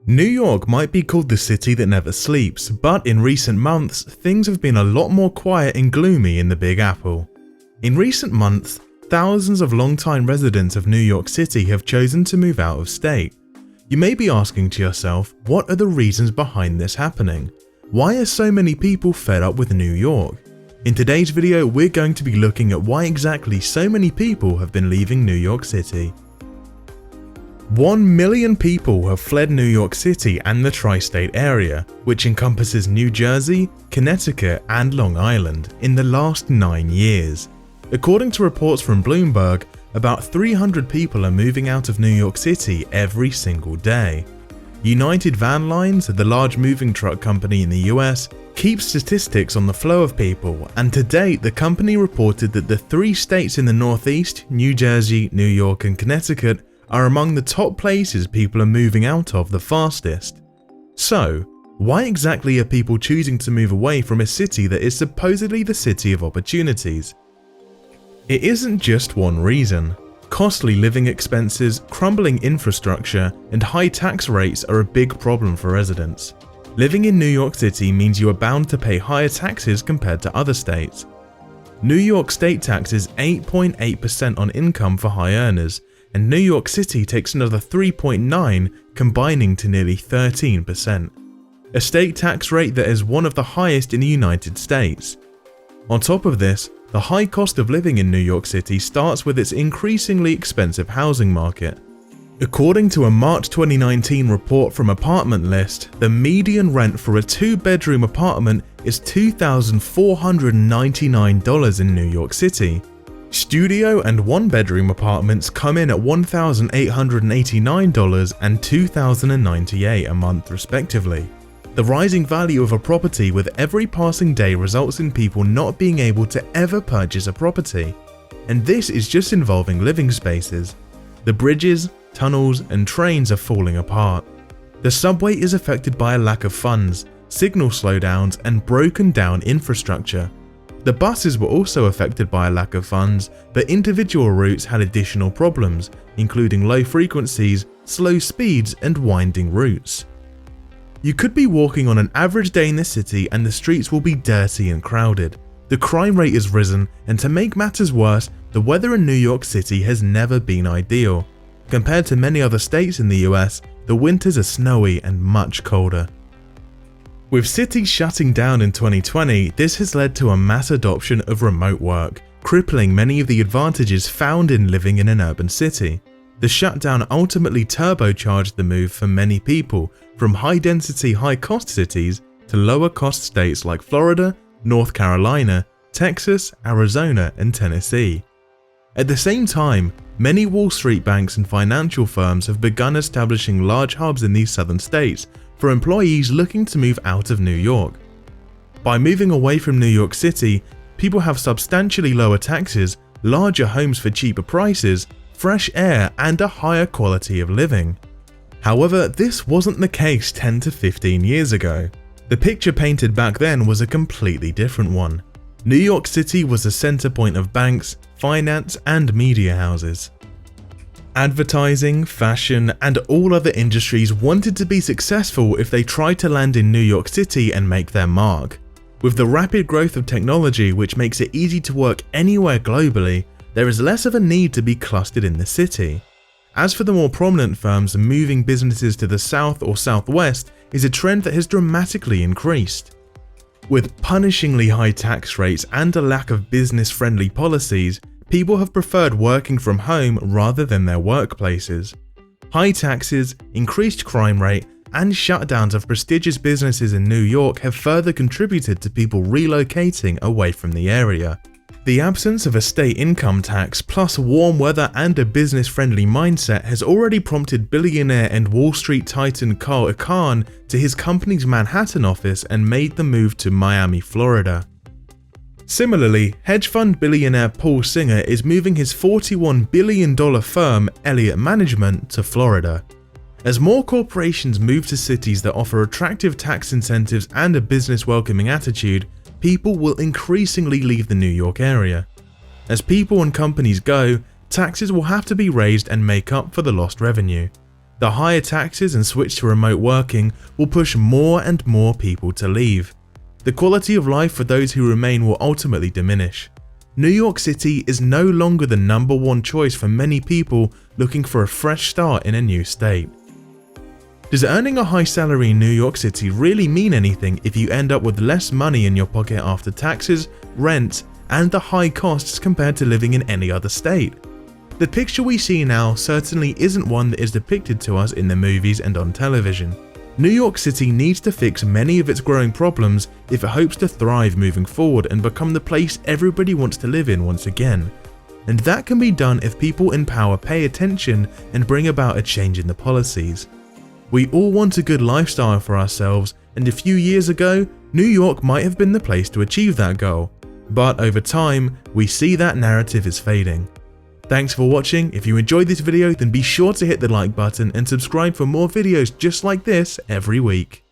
New York might be called the city that never sleeps, but in recent months, things have been a lot more quiet and gloomy in the Big Apple. In recent months, thousands of longtime residents of New York City have chosen to move out of state. You may be asking to yourself, what are the reasons behind this happening? Why are so many people fed up with New York? In today's video, we're going to be looking at why exactly so many people have been leaving New York City. 1 million people have fled New York City and the tri-state area, which encompasses New Jersey, Connecticut, and Long Island, in the last 9 years. According to reports from Bloomberg, about 300 people are moving out of New York City every single day. United Van Lines, the large moving truck company in the US, keeps statistics on the flow of people, and to date the company reported that the 3 states in the Northeast, New Jersey, New York, and Connecticut, are among the top places people are moving out of the fastest. So, why exactly are people choosing to move away from a city that is supposedly the city of opportunities? It isn't just one reason. Costly living expenses, crumbling infrastructure, and high tax rates are a big problem for residents. Living in New York City means you are bound to pay higher taxes compared to other states. New York state tax is 8.8% on income for high earners, and New York City takes another 3.9%, combining to nearly 13%. A state tax rate that is one of the highest in the United States. On top of this, the high cost of living in New York City starts with its increasingly expensive housing market. According to a March 2019 report from Apartment List, the median rent for a 2-bedroom apartment is $2,499 in New York City. Studio and 1-bedroom apartments come in at $1,889 and $2,098 a month respectively. The rising value of a property with every passing day results in people not being able to ever purchase a property. And this is just involving living spaces. The bridges, tunnels, and trains are falling apart. The subway is affected by a lack of funds, signal slowdowns, and broken down infrastructure. The buses were also affected by a lack of funds, but individual routes had additional problems, including low frequencies, slow speeds, and winding routes. You could be walking on an average day in the city and the streets will be dirty and crowded. The crime rate has risen, and to make matters worse, the weather in New York City has never been ideal. Compared to many other states in the US, the winters are snowy and much colder. With cities shutting down in 2020, this has led to a mass adoption of remote work, crippling many of the advantages found in living in an urban city. The shutdown ultimately turbocharged the move for many people from high-density, high-cost cities to lower-cost states like Florida, North Carolina, Texas, Arizona, and Tennessee. At the same time, many Wall Street banks and financial firms have begun establishing large hubs in these southern states for employees looking to move out of New York. By moving away from New York City, people have substantially lower taxes, larger homes for cheaper prices, fresh air, and a higher quality of living. However, this wasn't the case 10 to 15 years ago. The picture painted back then was a completely different one. New York City was the center point of banks, finance, and media houses. Advertising, fashion, and all other industries wanted to be successful if they tried to land in New York City and make their mark. With the rapid growth of technology, which makes it easy to work anywhere globally, there is less of a need to be clustered in the city. As for the more prominent firms, moving businesses to the south or southwest is a trend that has dramatically increased. With punishingly high tax rates and a lack of business-friendly policies, people have preferred working from home rather than their workplaces. High taxes, increased crime rate, and shutdowns of prestigious businesses in New York have further contributed to people relocating away from the area. The absence of a state income tax plus warm weather and a business-friendly mindset has already prompted billionaire and Wall Street titan Carl Icahn to his company's Manhattan office and made the move to Miami, Florida. Similarly, hedge fund billionaire Paul Singer is moving his $41 billion firm, Elliott Management, to Florida. As more corporations move to cities that offer attractive tax incentives and a business-welcoming attitude, people will increasingly leave the New York area. As people and companies go, taxes will have to be raised and make up for the lost revenue. The higher taxes and switch to remote working will push more and more people to leave. The quality of life for those who remain will ultimately diminish. New York City is no longer the #1 choice for many people looking for a fresh start in a new state. Does earning a high salary in New York City really mean anything if you end up with less money in your pocket after taxes, rent, and the high costs compared to living in any other state? The picture we see now certainly isn't one that is depicted to us in the movies and on television. New York City needs to fix many of its growing problems if it hopes to thrive moving forward and become the place everybody wants to live in once again. And that can be done if people in power pay attention and bring about a change in the policies. We all want a good lifestyle for ourselves, and a few years ago, New York might have been the place to achieve that goal. But over time, we see that narrative is fading. Thanks for watching. If you enjoyed this video, then be sure to hit the like button and subscribe for more videos just like this every week.